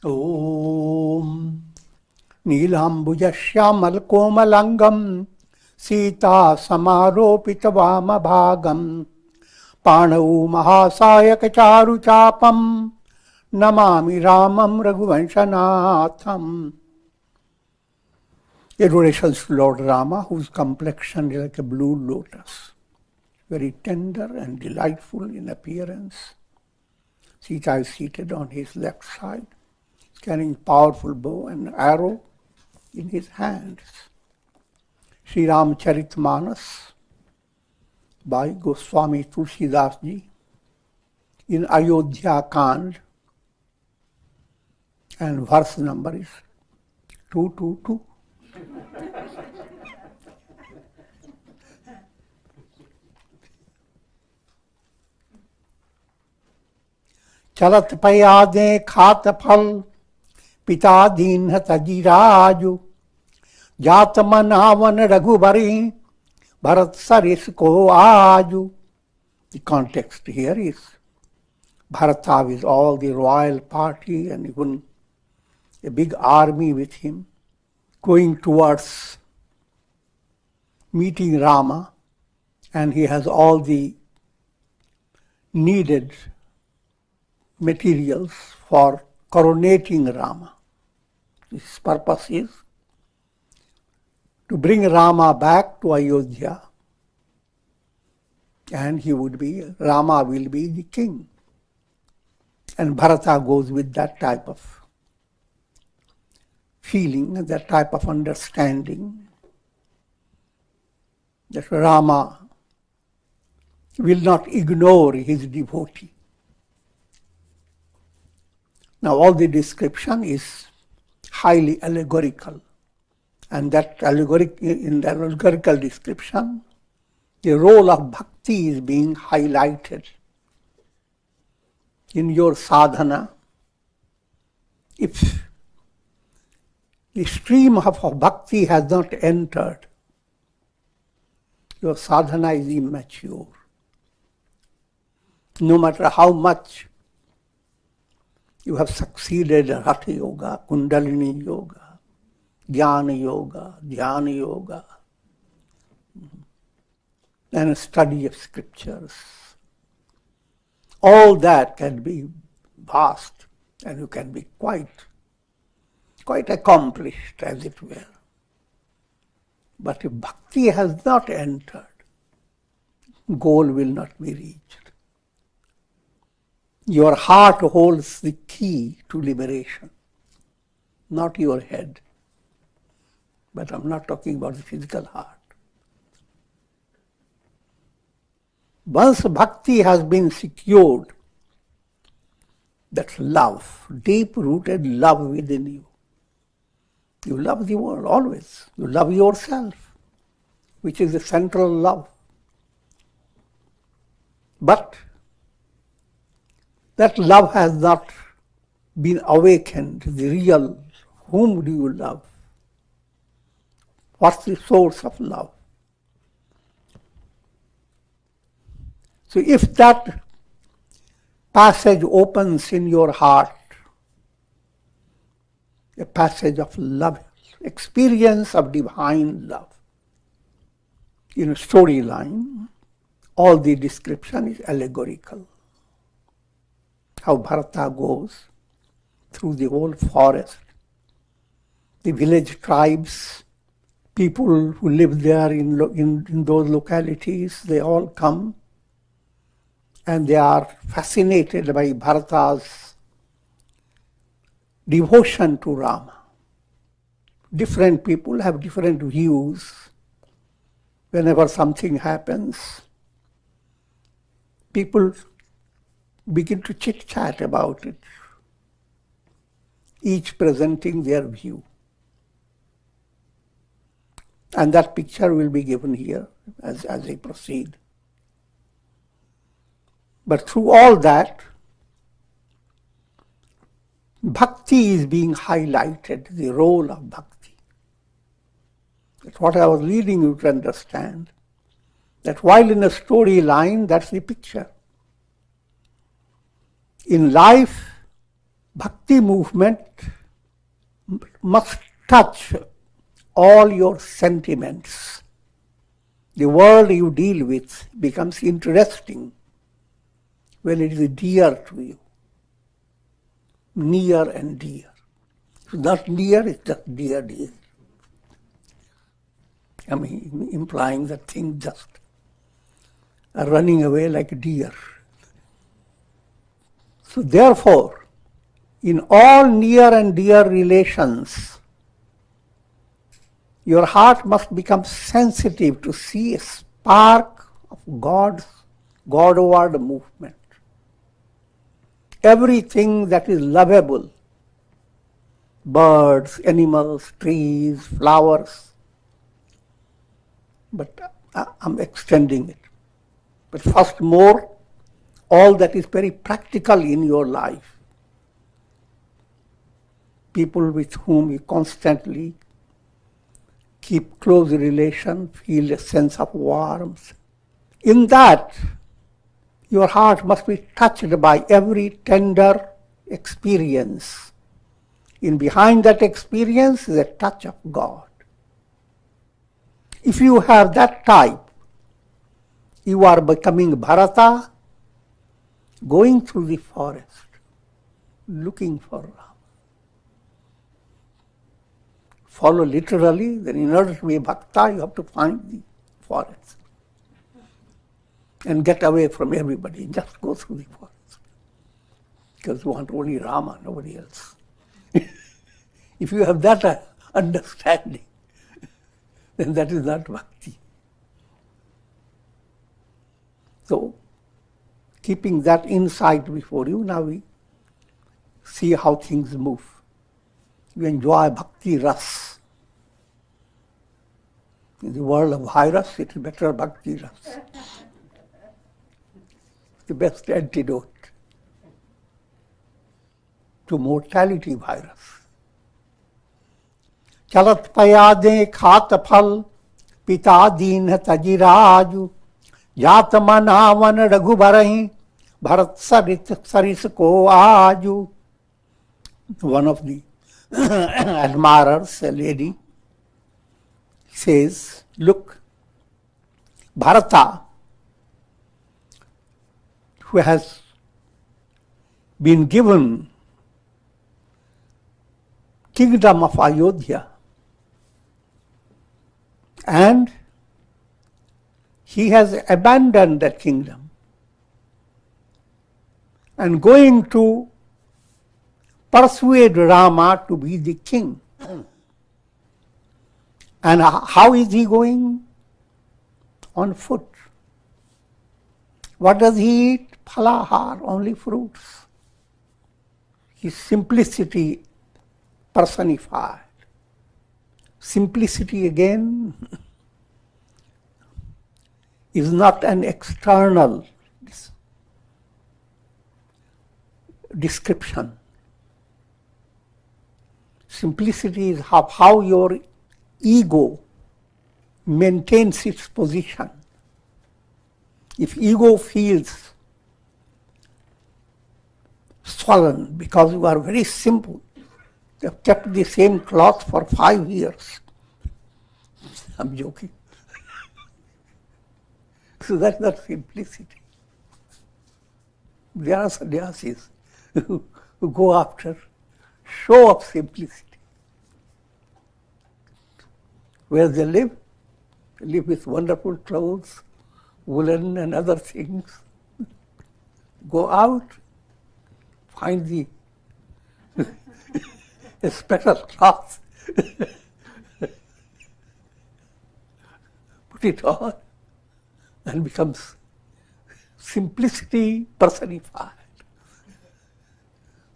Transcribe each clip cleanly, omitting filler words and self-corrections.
Om Neelambujashyamalkomalangam Sita Samaropita Vamabhagam Panau Mahasayaka Charu Chapam Namami Ramam Raghuvanshanatham. Adorations to Lord Rama, whose complexion is like a blue lotus, very tender and delightful in appearance. Sita is seated on his left side, carrying a powerful bow and arrow in his hands. Sri Ramcharitmanas by Goswami Tulsidas Ji in Ayodhya Kand, and verse number is 222. चलत पयादे खात फल पिता दीन तजीराजु जात मनावन रघुबरी भरत सरिस को आजु. The context here is Bharata with all the royal party and even a big army with him going towards meeting Rama, and he has all the needed materials for coronating Rama. His purpose is to bring Rama back to Ayodhya, and Rama will be the king. And Bharata goes with that type of feeling, that type of understanding, that Rama will not ignore his devotee. Now all the description is highly allegorical, and that in the allegorical description, the role of bhakti is being highlighted. In your sadhana, if the stream of bhakti has not entered, your sadhana is immature. No matter how much you have succeeded in Hatha Yoga, Kundalini Yoga, Jnana Yoga, Dhyana Yoga, and a study of scriptures. All that can be vast, and you can be quite accomplished, as it were. But if bhakti has not entered, goal will not be reached. Your heart holds the key to liberation, not your head. But I'm not talking about the physical heart. Once bhakti has been secured, that's love, deep-rooted love within you. You love the world always. You love yourself, which is the central love. But that love has not been awakened. The real, whom do you love? What's the source of love? So if that passage opens in your heart, a passage of love, experience of divine love, in a storyline, all the description is allegorical. How Bharata goes through the whole forest, the village tribes, people who live there in those localities, they all come and they are fascinated by Bharata's devotion to Rama. Different people have different views. Whenever something happens, people begin to chit-chat about it, each presenting their view. And that picture will be given here as I proceed. But through all that, bhakti is being highlighted, the role of bhakti. That's what I was leading you to understand, that while in a storyline, that's the picture. In life, bhakti bhakti movement must touch all your sentiments. The world you deal with becomes interesting when it is dear to you. Near and dear. If it's not near, it's just dear, dear. I mean, implying that things just are running away like a deer. So therefore, in all near and dear relations, your heart must become sensitive to see a spark of Godward movement. Everything that is lovable, birds, animals, trees, flowers, but I'm extending it. But first more, all that is very practical in your life. People with whom you constantly keep close relation, feel a sense of warmth. In that, your heart must be touched by every tender experience. In behind that experience is a touch of God. If you have that type, you are becoming Bharata, going through the forest, looking for Rama. Follow literally, then in order to be a bhakta, you have to find the forest and get away from everybody. Just go through the forest because you want only Rama, nobody else. If you have that understanding, then that is not bhakti. So, keeping that insight before you, now we see how things move. You enjoy bhakti ras. In the world of virus, it is better bhakti ras. It's the best antidote to mortality virus. Chalat payade khat phal pita deen tajiraju jat manavan raghubarahi bharat saris ko aju. One of the admirers, a lady, says, look, Bharata, who has been given kingdom of Ayodhya, and he has abandoned that kingdom and going to persuade Rama to be the king. And how is he going? On foot. What does he eat? Phalahar, only fruits. His simplicity personified. Simplicity again is not an external description. Simplicity is how your ego maintains its position. If ego feels swollen because you are very simple, you have kept the same cloth for 5 years. I'm joking. So that's not simplicity. There are sannyasis who go after show of simplicity. Where they live with wonderful clothes, woolen and other things. Go out, find the a special cloth, put it on, and becomes simplicity personified.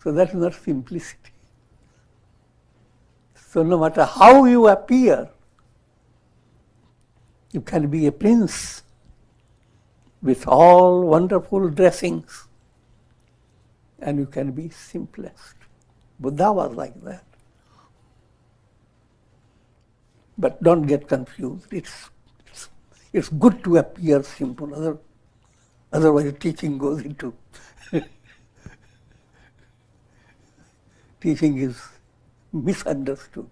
So that is not simplicity. So no matter how you appear, you can be a prince with all wonderful dressings, and you can be simplest. Buddha was like that. But don't get confused. It's good to appear simple. Otherwise, teaching goes into teaching is misunderstood.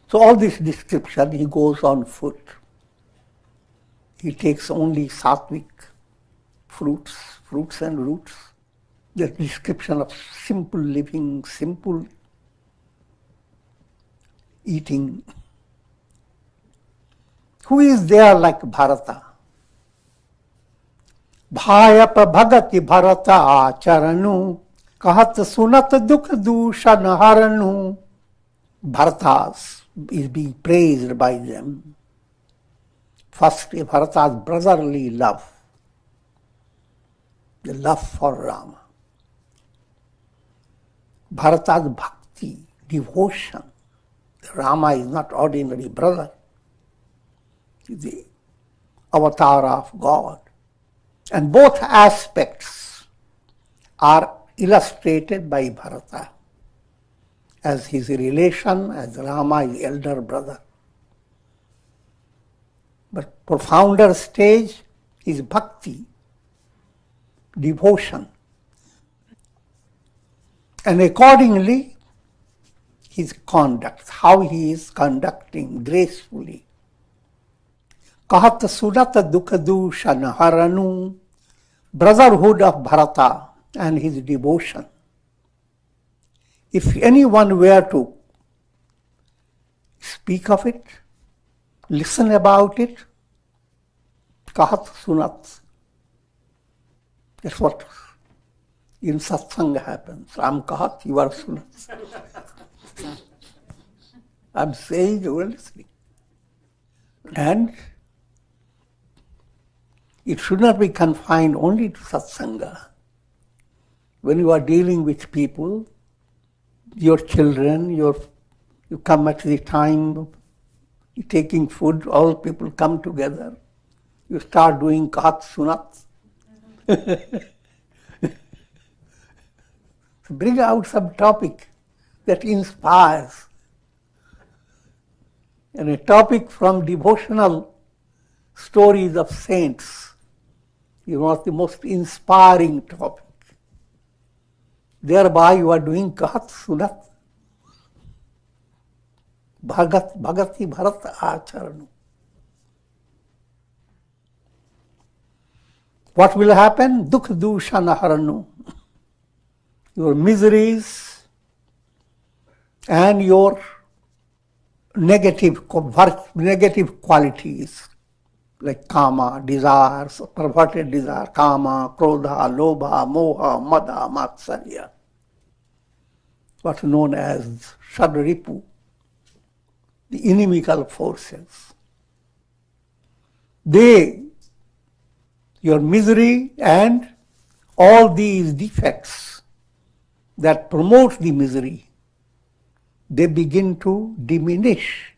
So all this description, he goes on foot. He takes only sattvic fruits and roots. The description of simple living, simple eating. Who is there like Bharata? Bhayap bhagati Bharata acharanu kahat sunat dukh dushan haranu. Bharata is being praised by them. First, Bharata's brotherly love, the love for Rama. Bharata's bhakti, devotion. Rama is not ordinary brother. He is the avatar of God. And both aspects are illustrated by Bharata as his relation, as Rama is elder brother. But profounder stage is bhakti, devotion. And accordingly, his conduct, how he is conducting gracefully. Kahat sunat dukha dushan haranu, brotherhood of Bharata and his devotion. If anyone were to speak of it, listen about it, kahat sunat. That's what in satsanga happens. I'm kahat, you are sunat. I'm saying, you are listening. And it should not be confined only to satsanga. When you are dealing with people, your children, you come at the time you're taking food, all people come together. You start doing kahat sunat. Bring out some topic that inspires. And a topic from devotional stories of saints is one of the most inspiring topic. Thereby you are doing kahat sunat. Bhagati Bharata acharanu. What will happen? Dukh dushan haranu. Your miseries and your negative qualities like kama, desires, perverted desire, kama, krodha, lobha, moha, mada, matsarya, what's known as shadripu, the inimical forces. Your misery and all these defects that promote the misery, they begin to diminish.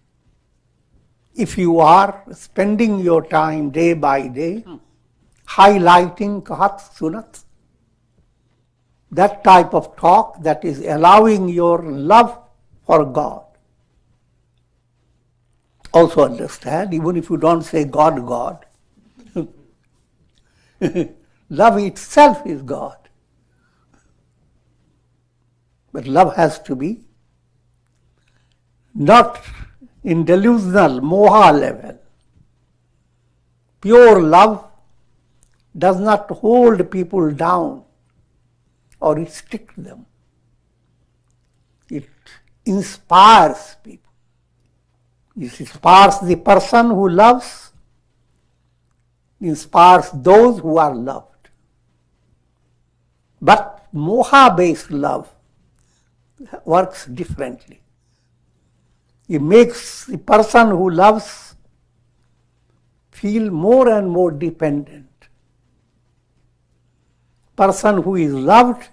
If you are spending your time day by day, highlighting kahat sunat, that type of talk that is allowing your love for God. Also understand, even if you don't say God, God, love itself is God. But love has to be not in delusional moha level. Pure love does not hold people down or restrict them. It inspires people. It inspires the person who loves, inspires those who are loved. But moha-based love works differently. It makes the person who loves feel more and more dependent. Person who is loved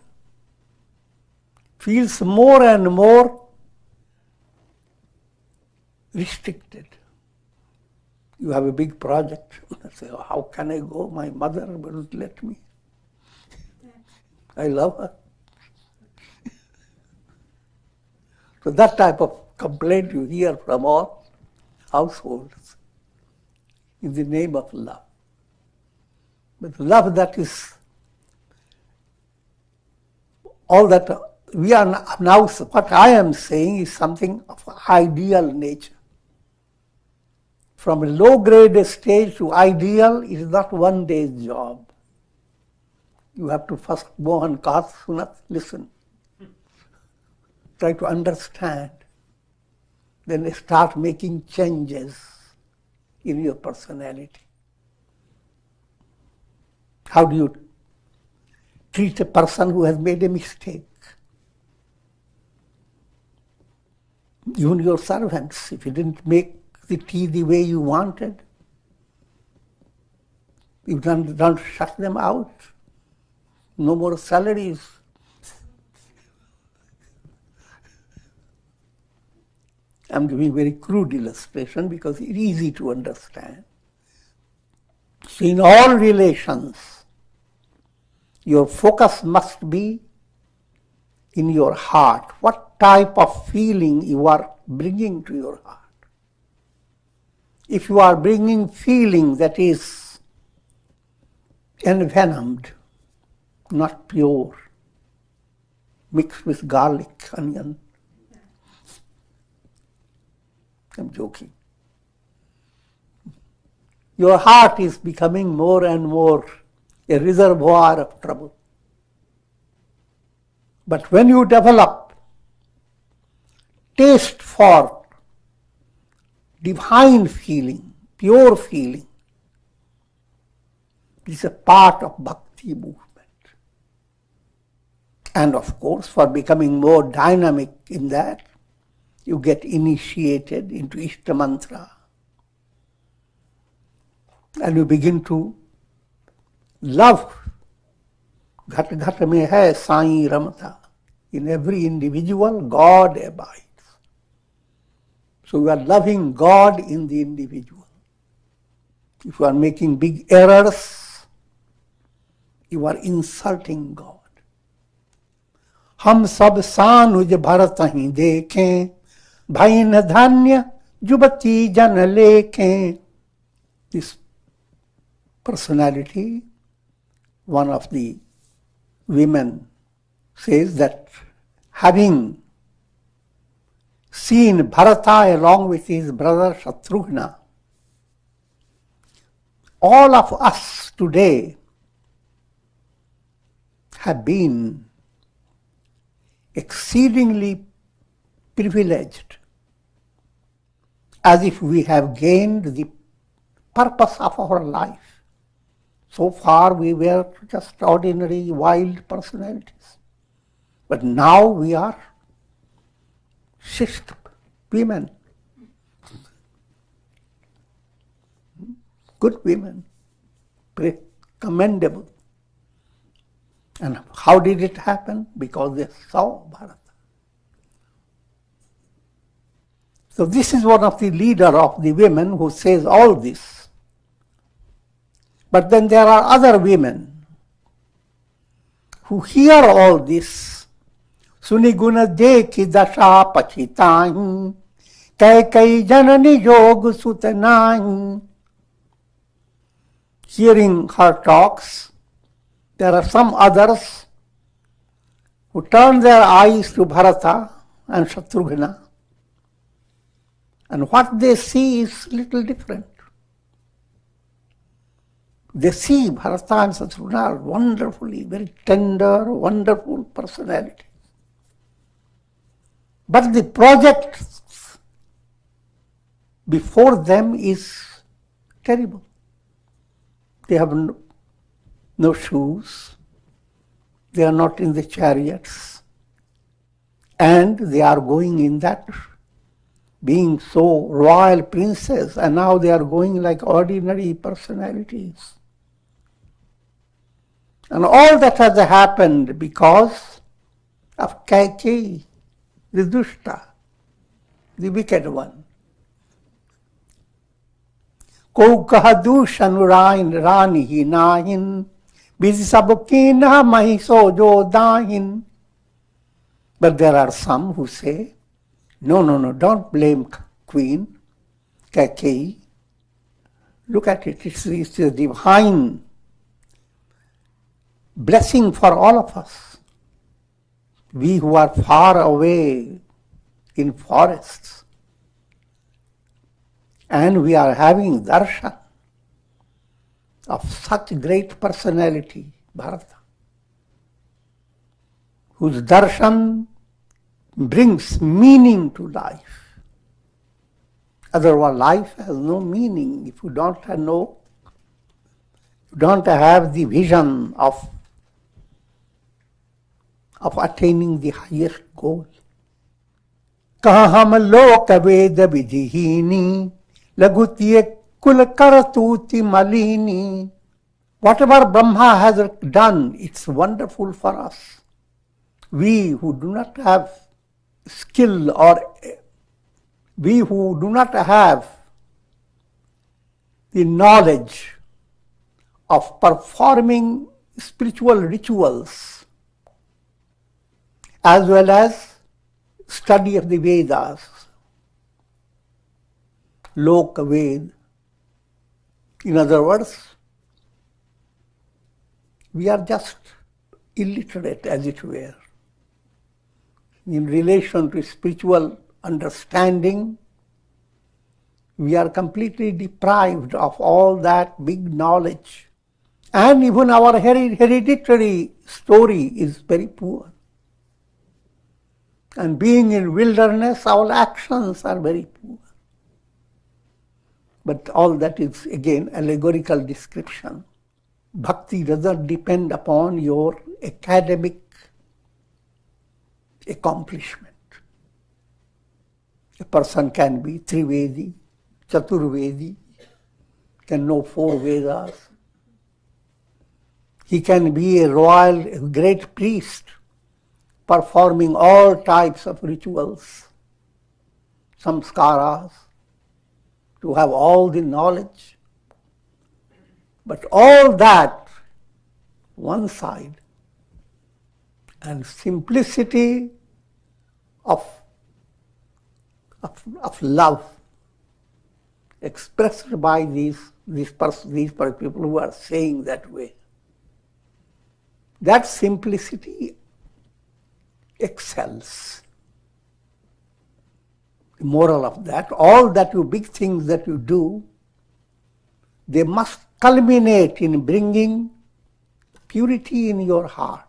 feels more and more restricted. You have a big project. I say, oh, how can I go? My mother wouldn't let me. I love her. So that type of complaint you hear from all households in the name of love. But love that is all that we are now, what I am saying is something of ideal nature. From a low-grade stage to ideal is not one day's job. You have to first go on Kathsunath, listen, try to understand, then start making changes in your personality. How do you treat a person who has made a mistake? Even your servants, if you didn't make the tea the way you wanted, you don't shut them out. No more salaries. I'm giving a very crude illustration because it's easy to understand. So in all relations, your focus must be in your heart. What type of feeling you are bringing to your heart? If you are bringing feeling that is envenomed, not pure, mixed with garlic, onion, I'm joking. Your heart is becoming more and more a reservoir of trouble. But when you develop taste for divine feeling, pure feeling, it is a part of bhakti movement. And of course, for becoming more dynamic in that, you get initiated into Ishta Mantra. And you begin to love. Ghat ghat mein hai Sai Ramata. In every individual, God abides. So you are loving God in the individual. If you are making big errors, you are insulting God. हम सब सानुज भरत ही देखें, भैन धन्य जुबती जन लेखें. This personality, one of the women, says that having seen Bharata along with his brother Shatrugna, all of us today have been exceedingly privileged, as if we have gained the purpose of our life. So far we were just ordinary wild personalities. But now we are Shisht women, good women, very commendable. And how did it happen? Because they saw Bharata. So this is one of the leader of the women who says all this. But then there are other women who hear all this. Suni guna dekhi dasha pachitain, kai kai janani yog sutanain. Hearing her talks, there are some others who turn their eyes to Bharata and Shatrugna, and what they see is little different. They see Bharata and Shatrugna are wonderfully, very tender, wonderful personalities. But the project before them is terrible. They have no shoes, they are not in the chariots, and they are going in that, being so royal princes, and now they are going like ordinary personalities. And all that has happened because of Kaikeyi, the Dushta, the wicked one. Ko kaha dushan rani hi nahin, Bisabukina mahiso jo dahin. But there are some who say, no, don't blame Queen Kaikeyi. Look at it, it's a divine blessing for all of us. We who are far away in forests, and we are having darshan of such great personality, Bharata, whose darshan brings meaning to life. Otherwise, life has no meaning if you don't have the vision of attaining the highest goal. Kaham loka veda vidhihini lagutye kul karatuti malini. Whatever Brahma has done, it's wonderful for us. We who do not have skill, or we who do not have the knowledge of performing spiritual rituals as well as study of the Vedas, Loka Ved. In other words, we are just illiterate, as it were. In relation to spiritual understanding, we are completely deprived of all that big knowledge. And even our hereditary story is very poor. And being in wilderness, our actions are very poor. But all that is, again, allegorical description. Bhakti doesn't depend upon your academic accomplishment. A person can be Trivedi, Chaturvedi, can know 4 Vedas. He can be a royal, a great priest, performing all types of rituals, samskaras, to have all the knowledge. But all that, one side, and simplicity of love expressed by these people who are saying that way. That simplicity excels. The moral of that, all that you big things that you do, they must culminate in bringing purity in your heart.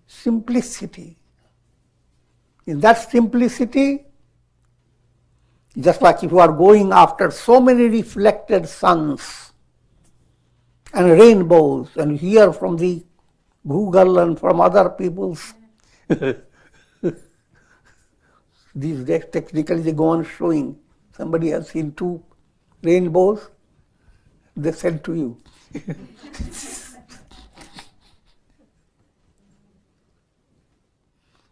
Simplicity. In that simplicity, just like if you are going after so many reflected suns and rainbows, and hear from the Google and from other people's these days technically they go on showing. Somebody has seen 2 rainbows, they send to you.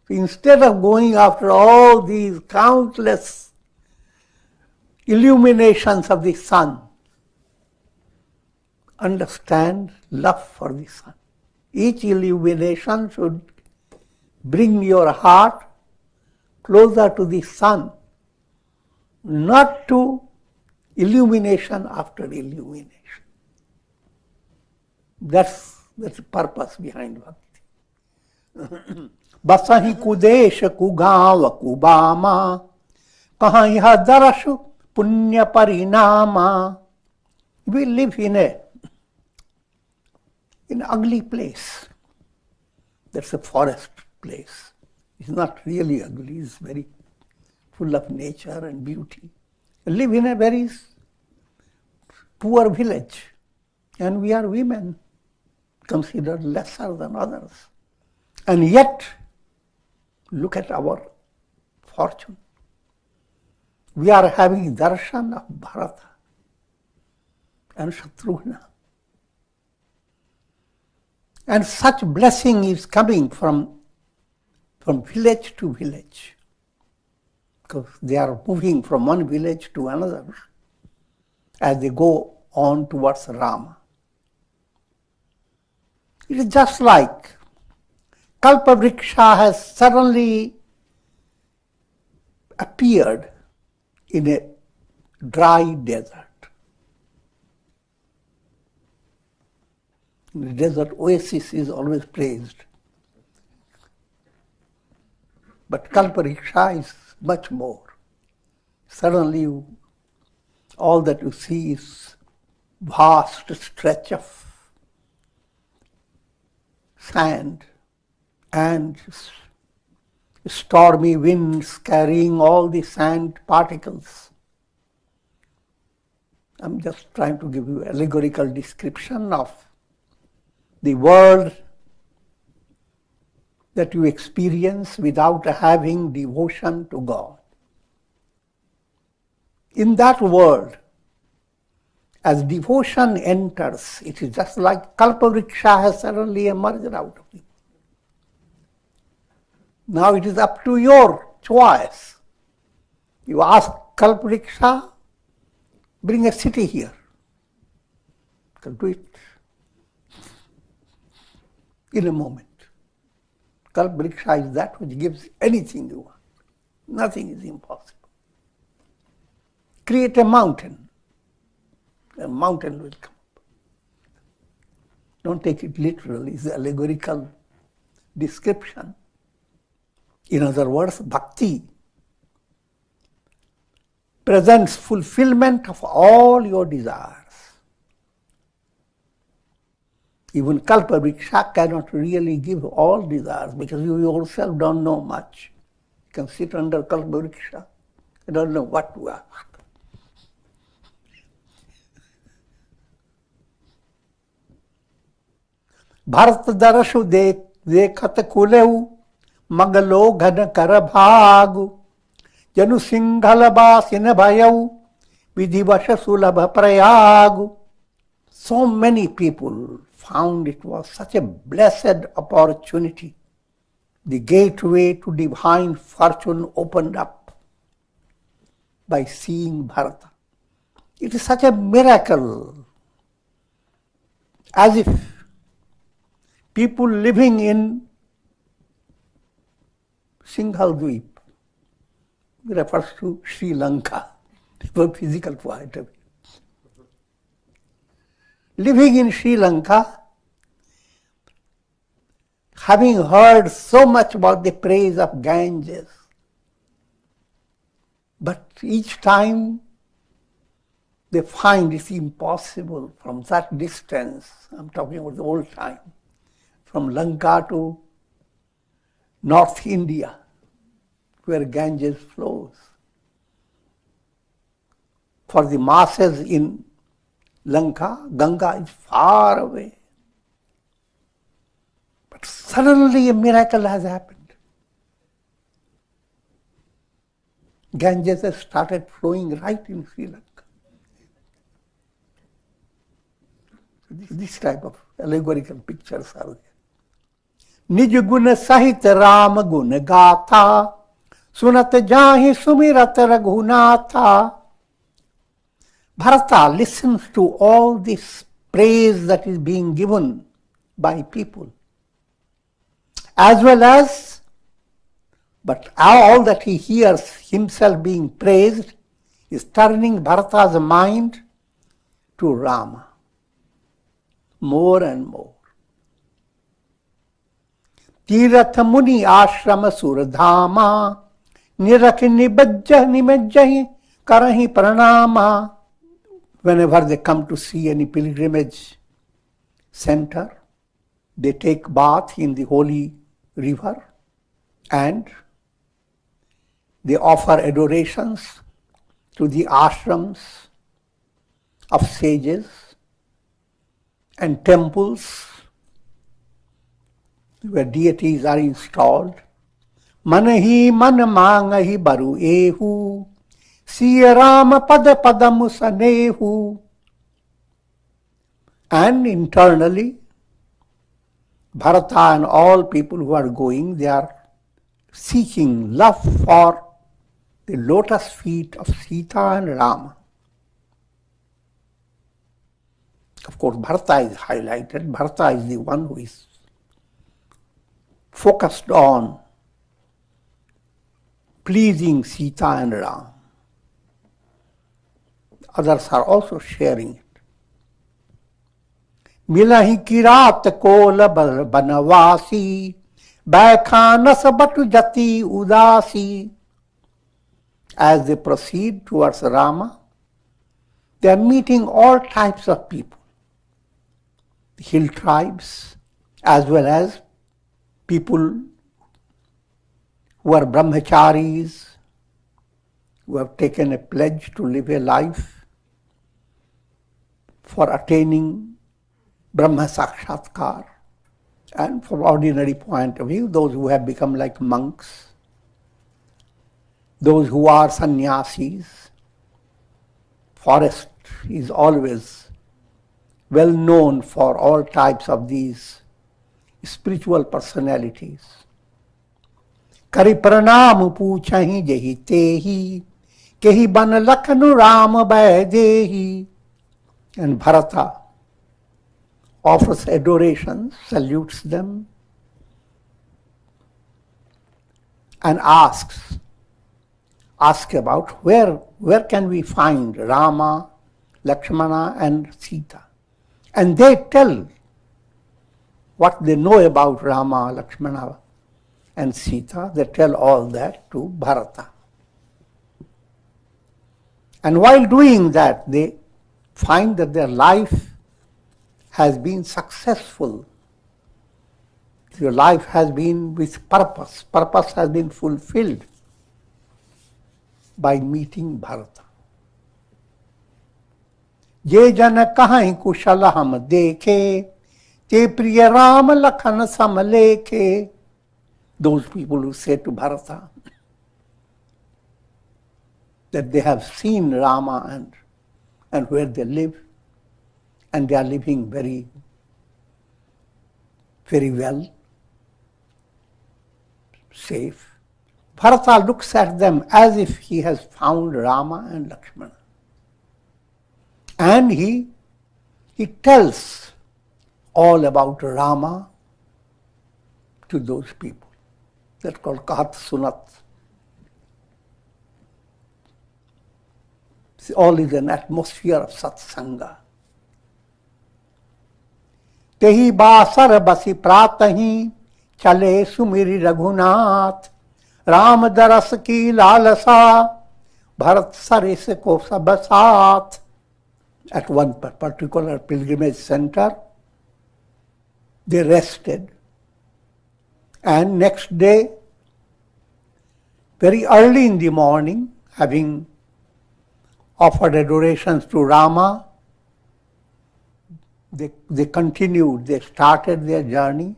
Instead of going after all these countless illuminations of the sun, understand love for the sun. Each illumination should bring your heart closer to the sun, not to illumination after illumination. That's the purpose behind bhakti. Basahi kudesh kugav kubama kahan yah darashu punya parinama. We live in an ugly place. That's a forest place. It's not really ugly, it's very full of nature and beauty. We live in a very poor village, and we are women, considered lesser than others. And yet, look at our fortune. We are having darshan of Bharata and Shatrughna. And such blessing is coming from village to village, because they are moving from one village to another as they go on towards Rama. It is just like Kalpavriksha has suddenly appeared in a dry desert. The desert oasis is always praised. But Kalpariksha is much more. Suddenly, all that you see is vast stretch of sand and stormy winds carrying all the sand particles. I'm just trying to give you allegorical description of the world that you experience without having devotion to God. In that world, as devotion enters, it is just like Kalpavriksha has suddenly emerged out of it. Now it is up to your choice. You ask Kalpavriksha, bring a city here. You can do it in a moment. Kalpavriksha is that which gives anything you want. Nothing is impossible. Create a mountain will come up. Don't take it literally, it's an allegorical description. In other words, bhakti presents fulfillment of all your desires. Even Kalpavriksha cannot really give all desires because you yourself don't know much. You can sit under Kalpavriksha, you don't know what to ask. Bharat दरसु देखत कुलेउ मगलो घन कर भागु जनु Singhal basin भयउ विधिवश सुलभ प्रयागु. So many people found it was such a blessed opportunity. The gateway to divine fortune opened up by seeing Bharata. It is such a miracle, as if people living in Singhaldweep refers to Sri Lanka, from physical point of view. Living in Sri Lanka, having heard so much about the praise of Ganges, but each time they find it's impossible from that distance. I'm talking about the old time, from Lanka to North India, where Ganges flows. For the masses in Lanka, Ganga is far away. But suddenly a miracle has happened. Ganges has started flowing right in Sri Lanka. This type of allegorical pictures are there. निज गुण सहित राम गुण गाथा सुनत जाहि सुमिरत Raghunatha. Bharata listens to all this praise that is being given by people, as well as, but all that he hears himself being praised is turning Bharata's mind to Rama more and more. Tirath मुनि आश्रम सुरधामा निरख निबज्ज निमज्जहि करहि प्रणामा. Whenever they come to see any pilgrimage center, they take bath in the holy river and they offer adorations to the ashrams of sages and temples where deities are installed. Manahi man mangahi baru ehu siya Rama pada padamu sanehu. And internally, Bharata and all people who are going, they are seeking love for the lotus feet of Sita and Rama. Of course, Bharata is highlighted. Bharata is the one who is focused on pleasing Sita and Rama. Others are also sharing it. Milahi kirat kola banavasi Baikhanas batu jati udasi. As they proceed towards Rama, they are meeting all types of people. Hill tribes, as well as people who are brahmacharis, who have taken a pledge to live a life for attaining Brahma Sakshatkar. And from ordinary point of view, those who have become like monks, those who are sannyasis. Forest is always well known for all types of these spiritual personalities. Kari pranam puchahi jehi tehi, kehi ban lakhnu ram baidehi. And Bharata offers adoration, salutes them, and asks about where can we find Rama, Lakshmana and Sita. And they tell what they know about Rama, Lakshmana and Sita. They tell all that to Bharata. And while doing that, they find that their life has been successful. Your life has been with purpose. Purpose has been fulfilled by meeting Bharata. Je jan kahain kushala ham dekhe, te priya Ram Lakhan samlekhe. Those people who say to Bharata that they have seen Rama and where they live, and they are living very, very well, safe. Bharata looks at them as if he has found Rama and Lakshmana. And he tells all about Rama to those people. That's called Kahat Sunat. All is an atmosphere of satsanga. Tehi basar basi pratahi chale sumiri Raghunath. Ram daras ki lalasa Bharat saris ko sab saath. At one particular pilgrimage center, they rested. And next day, very early in the morning, having offered adorations to Rama, they continued, they started their journey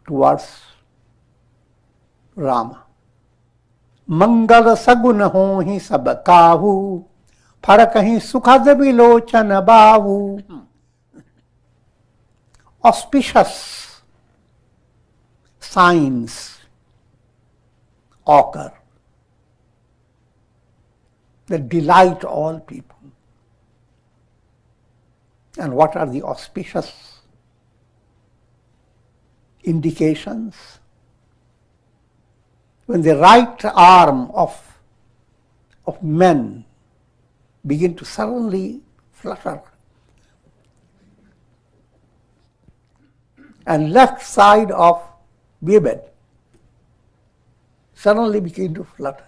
towards Rama. Mangal sagun hohi sab kahu, farakahi sukhad vilochan bahu. Auspicious signs occur that delight all people. And what are the auspicious indications? When the right arm of men begin to suddenly flutter, and left side of women suddenly begin to flutter.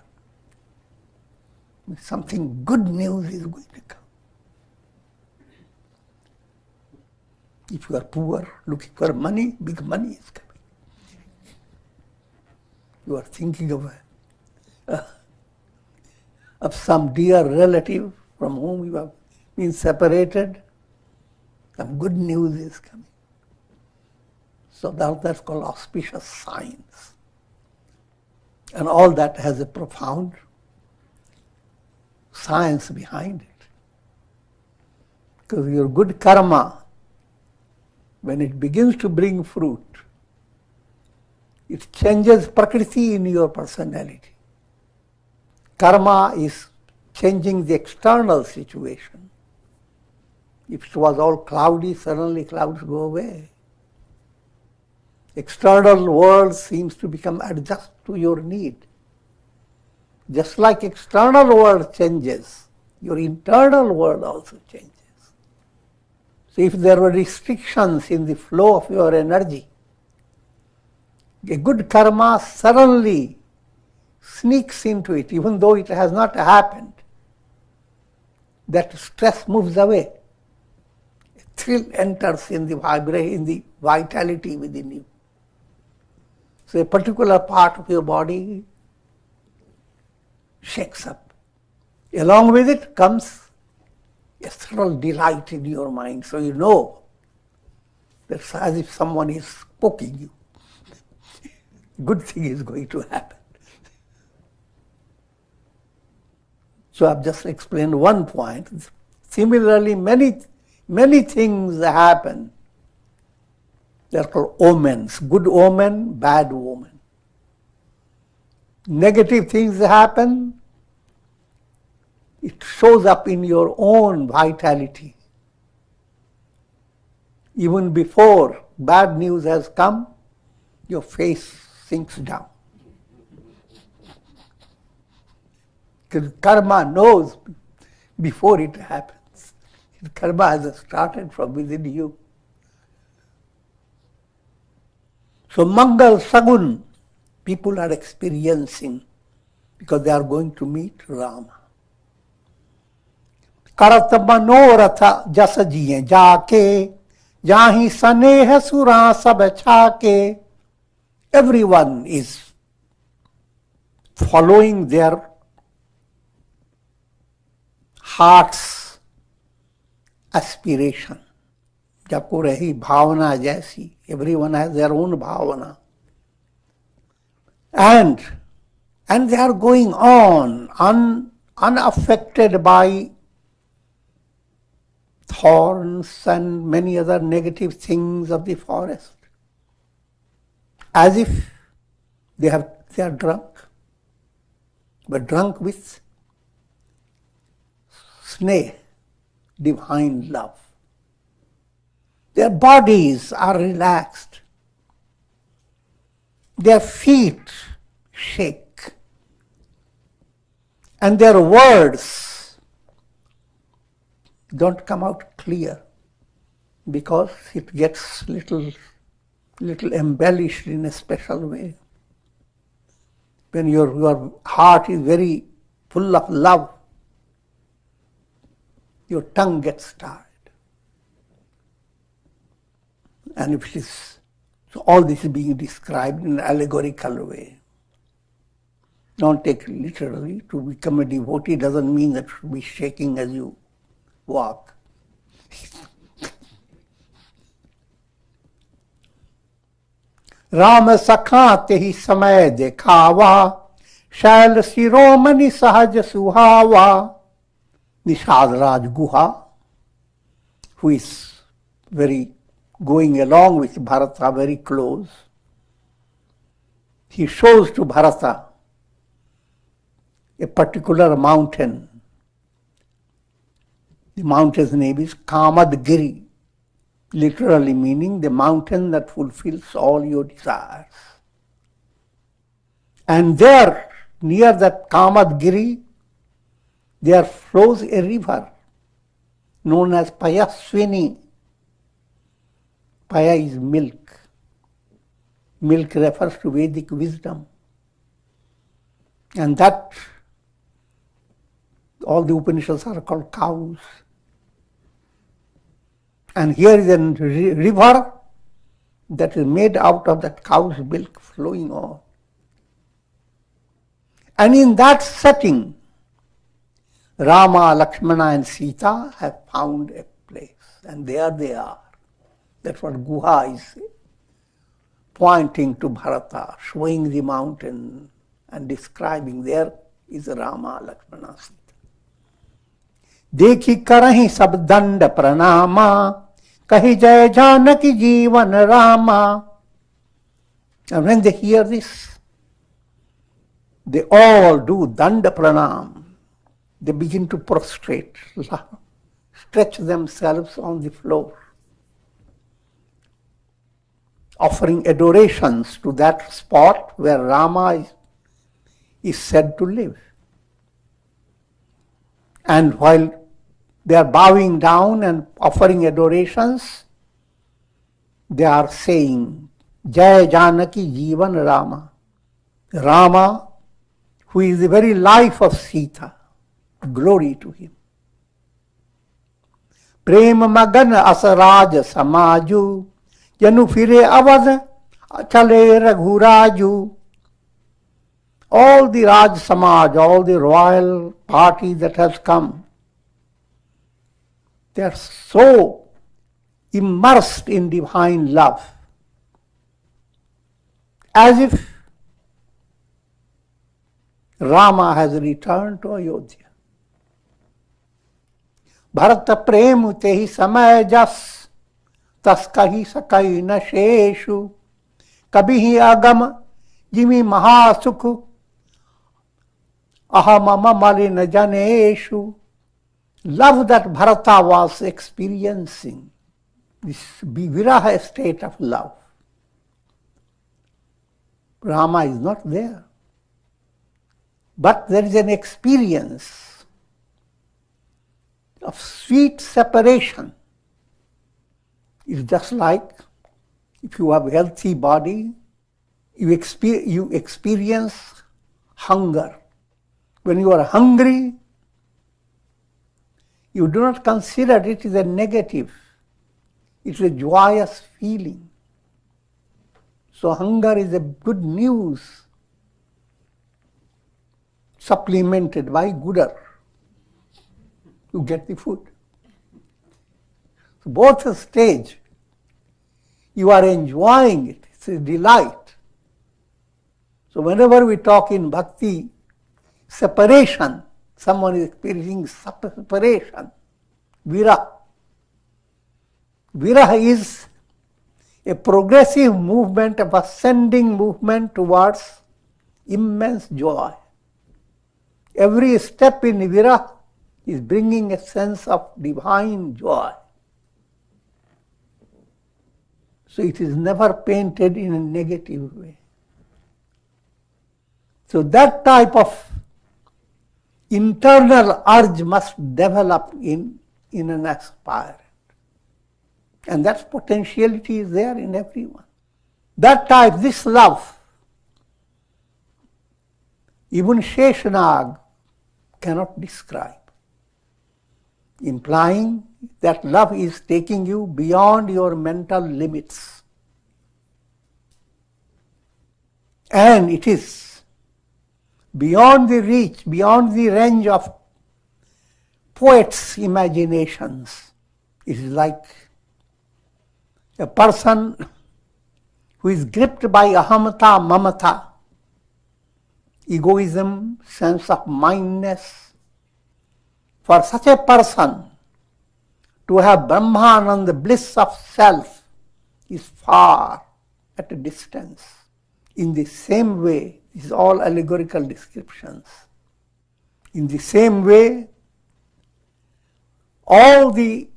Something good news is going to come. If you are poor, looking for money, big money is coming. You are thinking of some dear relative from whom you have been separated, some good news is coming. So that's called auspicious signs. And all that has a profound science behind it. Because your good karma, when it begins to bring fruit, it changes prakriti in your personality. Karma is changing the external situation. If it was all cloudy, suddenly clouds go away. External world seems to become adjust to your need. Just like external world changes, your internal world also changes. So if there were restrictions in the flow of your energy, A good karma suddenly sneaks into it, even though it has not happened. That stress moves away. A thrill enters in the vitality within you. So a particular part of your body shakes up. Along with it comes a subtle delight in your mind. So you know that's as if someone is poking you. Good thing is going to happen. So I've just explained one point. Similarly, many things happen. They are called omens. Good omen, bad omen. Negative things happen. It shows up in your own vitality. Even before bad news has come, your face sinks down. Because karma knows before it happens. Karma has started from within you. So Mangal Sagun, people are experiencing because they are going to meet Rama. Karat manoratha jas jiye jaake, jahi saneh sura sab chake. Everyone is following their heart's aspiration. Jako rahi bhavana jaisi. Everyone has their own bhavana. And they are going on unaffected by thorns and many other negative things of the forest. As if they are drunk, but drunk with sneh, divine love. Their bodies are relaxed. Their feet shake. And their words don't come out clear because it gets little embellished in a special way. When your heart is very full of love, your tongue gets tired. And if it is, so all this is being described in an allegorical way. Don't take it literally. To become a devotee doesn't mean that you should be shaking as you walk. Ram सखा ते ही समय देखावा, शैल शिरोमणि सहज सुहावा. Nishad Raj Guha, who is going along with Bharata very close, he shows to Bharata a particular mountain. The mountain's name is Kamadgiri, literally meaning the mountain that fulfills all your desires. And there, near that Kamadgiri, there flows a river known as Payaswini. Paya is milk. Milk refers to Vedic wisdom. And that, all the Upanishads are called cows. And here is a river that is made out of that cow's milk flowing on. And in that setting, Rama, Lakshmana and Sita have found a place, and there they are. That's what Guha is pointing to Bharata, showing the mountain and describing there is Rama, Lakshmana, Sita. Dekhi karahi sab dand pranama, kahi jai janaki jeevan Rama. And when they hear this, they all do danda pranam. They begin to prostrate, stretch themselves on the floor, offering adorations to that spot where Rama is said to live. And while they are bowing down and offering adorations, they are saying Jai Janaki Jeevan Rama. Rama, who is the very life of Sita. Glory to him. Prem Magan Asaraj Samaju. Janu Fire Avad Chale Raghuraju. All the Raj Samaj, all the royal party that has come, they are so immersed in divine love, as if Rama has returned to Ayodhya. Bharata prem tehi samay jas, tas kahi sakai na sheshu, kabhi agam jimi mahasukh, ahamama malina janeshu. Love that Bharata was experiencing, this viraha state of love. Rama is not there. But there is an experience of sweet separation. It's just like if you have a healthy body, you experience hunger. When you are hungry, you do not consider it as a negative. It's a joyous feeling. So hunger is a good news, supplemented by gooder. You get the food. So both stage, you are enjoying it. It's a delight. So whenever we talk in bhakti, separation, someone is experiencing separation, viraha. Viraha is a progressive movement, of ascending movement towards immense joy. Every step in viraha is bringing a sense of divine joy. So it is never painted in a negative way. So that type of internal urge must develop in an aspirant. And that potentiality is there in everyone. That type, this love, even Sheshanag cannot describe, implying that love is taking you beyond your mental limits. And it is beyond the reach, beyond the range of poets' imaginations. It is like a person who is gripped by ahamata, mamata, egoism, sense of mindness. For such a person to have Brahmananda, the bliss of self, is far at a distance. In the same way, these are all allegorical descriptions. In the same way, all the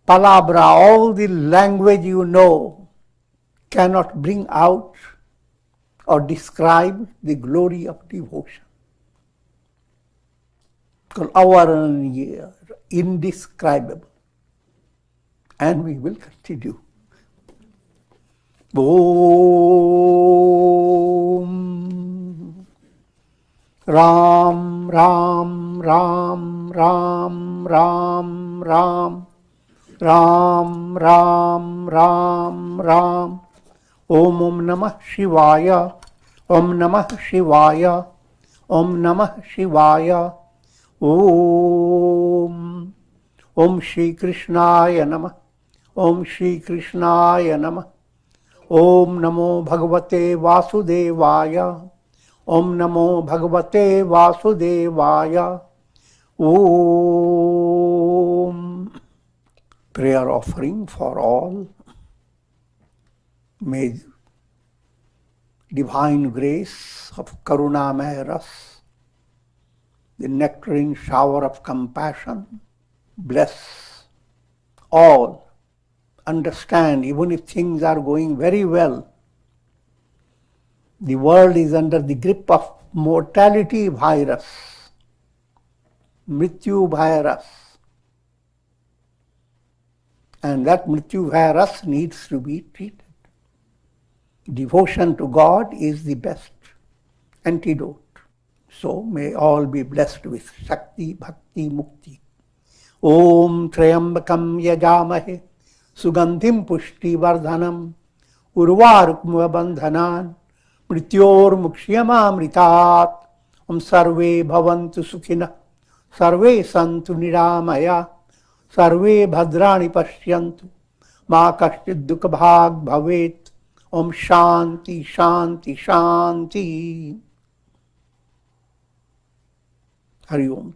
palabra, all the language you know cannot bring out or describe the glory of devotion. Because our indescribable. And we will continue. Om Ram Ram Ram Ram Ram Ram Ram Ram Ram Ram Om Namah Shivaya Om Namah Shivaya Om Namah Shivaya Om Shri Krishnaya Namah Om Shri Krishnaya Namah Om Namo Bhagavate Vasudevaya Om Namo Bhagavate Vasudevaya Om. Prayer offering for all. May divine grace of Karunamaya Ras, the nectarine shower of compassion, bless all. Understand, even if things are going very well, the world is under the grip of mortality virus, Mrityu virus. And that mrityu virus needs to be treated. Devotion to God is the best antidote. So may all be blessed with Shakti, Bhakti, Mukti. Om Trayambakam Yajamahe Sugandhim Pushti Vardhanam Urvarukma Bandhanan Mrityor Mukshiyamamritat. Om Sarve Bhavantu Sukhina Sarve Santu Niramaya Sarve Bhadrani Pashyantu Ma Kashchid Dukha Bhag Bhavet. Om Shanti, Shanti, Shanti. Hari Om.